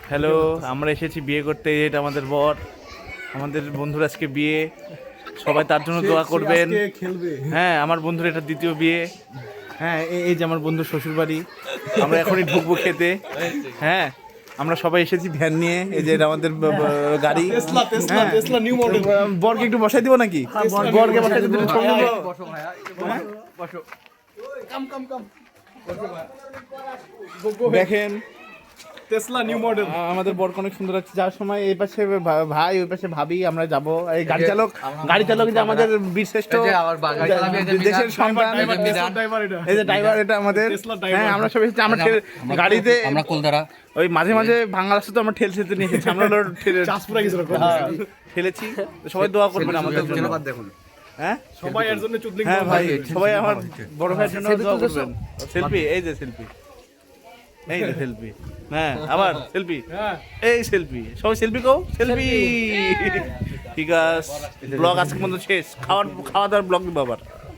Hello, আমরা এসেছি বিয়ে করতে। এটা আমাদের বর, আমাদের বন্ধুর আজকে বিয়ে। সবাই তার জন্য দোয়া করবেন। হ্যাঁ, আমার বন্ধুর এটা দ্বিতীয় বিয়ে। হ্যাঁ, এই যে আমার বন্ধুর শ্বশুর বাড়ি। আমরা এখনই ঢুকবো খেতে। হ্যাঁ, আমরা সবাই এসেছি ভ্যান নিয়ে। এই যে এটা আমাদের গাড়ি। বরকে একটু বসাই দিব নাকি? বরকে বসাই দিব। দেখেন টেসলা নিউ মডেল আমাদের বর অনেক সুন্দর আছে। যাওয়ার সময় এই পাশে ভাই, ওই পাশে ভাবি, আমরা যাব। এই গাড়ি চালক যে আমাদের বীরশ্রেষ্ঠ দেশের সন্তান। এই যে ড্রাইভার, এটা আমাদের। হ্যাঁ, আমরা সবাই এসেছি। আমরা গাড়িতে আমরা কলকাতা ওই মাঝে মাঝে ভাঙা রাস্তা তো আমরা ঠেলতে নিয়ে এসেছি। আমরা ঠেলেছি। সবাই দোয়া করবেন আমাদের জন্য। হ্যাঁ, সবাই এর জন্য চুদলিং। হ্যাঁ ভাই, সবাই আমার বড় ভাইয়ের জন্য দোয়া করবেন। সেলফি, এই যে সেলফি, এই যে সেলফি। হ্যাঁ, আবার সেলফি, এই সেলফি। সবাই সেলফি কও, সেলফি। ঠিক আছে, ব্লগ আজকে পর্যন্ত শেষ। খাওয়া দাওয়ার ব্লগ দিব আবার।